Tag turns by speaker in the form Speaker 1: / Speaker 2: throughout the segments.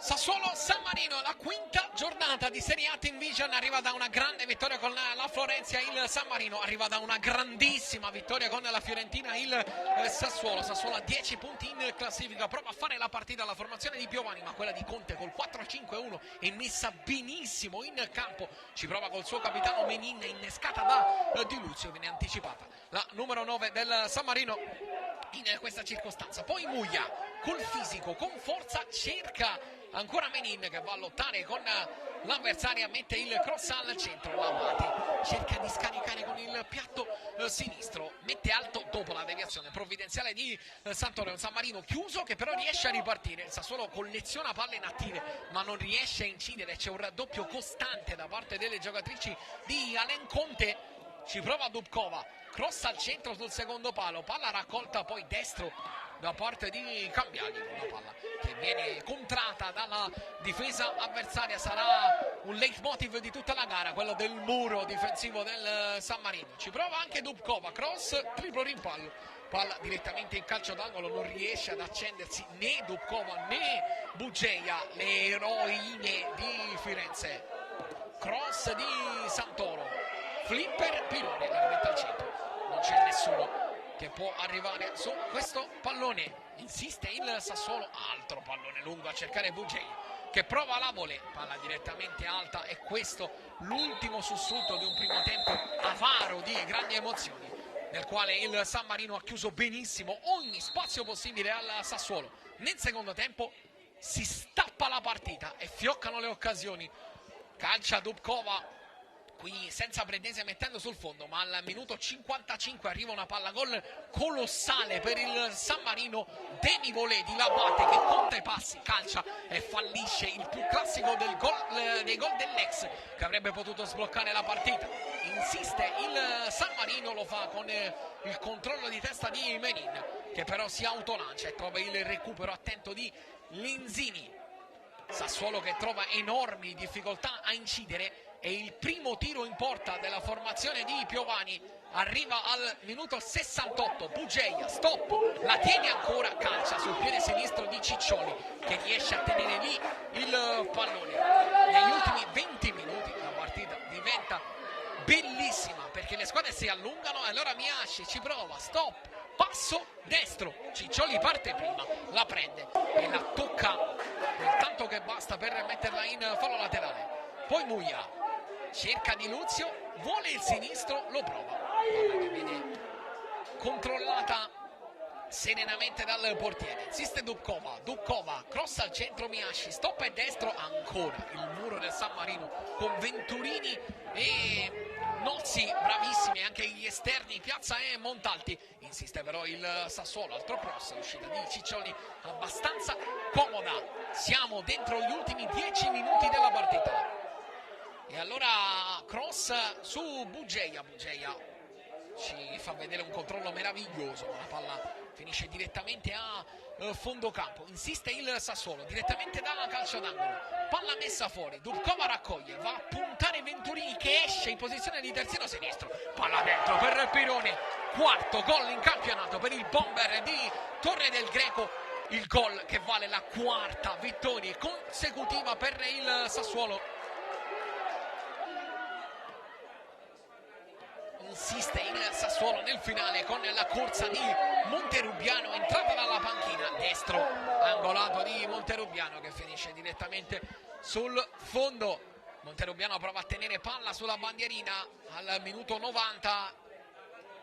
Speaker 1: Sassuolo-San Marino, la quinta giornata di Serie A Team Vision, arriva da una grande vittoria con la Florentia, il San Marino arriva da una grandissima vittoria con la Fiorentina, il Sassuolo ha 10 punti in classifica, prova a fare la partita la formazione di Piovani, ma quella di Conte col 4-5-1 è messa benissimo in campo, ci prova col suo capitano Menin, innescata da Di Luzio, viene anticipata la numero 9 del San Marino in questa circostanza. Poi Muglia col fisico, con forza, cerca ancora Menin che va a lottare con l'avversaria, mette il cross al centro, L'Abate cerca di scaricare con il piatto sinistro, mette alto dopo la deviazione provvidenziale di Santoro, un San Marino chiuso che però riesce a ripartire, il Sassuolo colleziona palle inattive ma non riesce a incidere, c'è un raddoppio costante da parte delle giocatrici di Alen Conte, ci prova Dubkova, cross al centro sul secondo palo, palla raccolta poi destro da parte di Cambiali, una palla che viene contrata dalla difesa avversaria, sarà un leitmotiv di tutta la gara, quello del muro difensivo del San Marino. Ci prova anche Dubkova, cross, triplo rimpallo, palla direttamente in calcio d'angolo, non riesce ad accendersi né Dubkova né Bugeia, le eroine di Firenze. Cross di Santoro, flipper Pirone, la rimette al centro, non c'è nessuno che può arrivare su questo pallone, insiste il Sassuolo, altro pallone lungo a cercare Bugeia che prova la volée, palla direttamente alta, e questo l'ultimo sussulto di un primo tempo avaro di grandi emozioni, nel quale il San Marino ha chiuso benissimo ogni spazio possibile al Sassuolo. Nel secondo tempo si stappa la partita e fioccano le occasioni, calcia Dubkova qui senza pretese mettendo sul fondo, ma al minuto 55 arriva una palla gol colossale per il San Marino, demi volée di L'Abate che conta i passi, calcia e fallisce il più classico dei gol dell'ex che avrebbe potuto sbloccare la partita. Insiste il San Marino, lo fa con il controllo di testa di Menin che però si autolancia e trova il recupero attento di Lenzini. Sassuolo che trova enormi difficoltà a incidere, e il primo tiro in porta della formazione di Piovani arriva al minuto 68, Bugeia, stop, la tiene ancora, calcia sul piede sinistro di Ciccioli che riesce a tenere lì il pallone. Negli ultimi 20 minuti la partita diventa bellissima perché le squadre si allungano e allora Miyashii ci prova, stop, passo destro, Ciccioli parte prima, la prende e la tocca il tanto che basta per metterla in fallo laterale. Poi Muglia cerca Di Luzio, vuole il sinistro, lo prova, palla che viene controllata serenamente dal portiere, insiste Dubkova, cross al centro Miyashii, stop e destro, ancora il muro del San Marino con Venturini e Nozzi bravissimi, anche gli esterni Piazza e Montalti, insiste però il Sassuolo, altro cross, l'uscita di Ciccioli abbastanza comoda, siamo dentro gli ultimi 10 minuti della partita. E allora cross su Bugeia ci fa vedere un controllo meraviglioso, la palla finisce direttamente a fondo campo, insiste il Sassuolo direttamente dalla calcio d'angolo, palla messa fuori, Dubkova raccoglie, va a puntare Venturini che esce in posizione di terzino sinistro, palla dentro per Pirone, quarto gol in campionato per il bomber di Torre del Greco, il gol che vale la quarta vittoria consecutiva per il Sassuolo. Insiste il Sassuolo nel finale con la corsa di Monterubiano, entrata dalla panchina, destro angolato di Monterubiano che finisce direttamente sul fondo. Monterubiano prova a tenere palla sulla bandierina al minuto 90,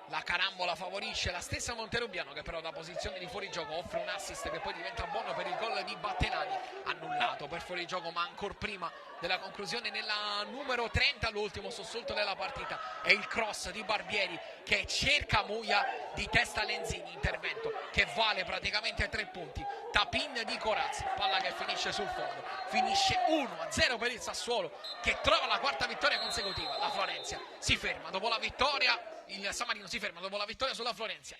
Speaker 1: la carambola favorisce la stessa Monterubiano che però da posizione di fuorigioco offre un assist che poi diventa buono per il gol di Battelani, annullato per fuorigioco ma ancora prima della conclusione nella numero 30, l'ultimo sussulto della partita è il cross di Barbieri che cerca Muglia di testa Lenzini, intervento che vale praticamente 3 punti, tapin di Corazzi, palla che finisce sul fondo, finisce 1-0 per il Sassuolo che trova la quarta vittoria consecutiva. La Florentia si ferma dopo la vittoria, il San Marino si ferma dopo la vittoria sulla Florentia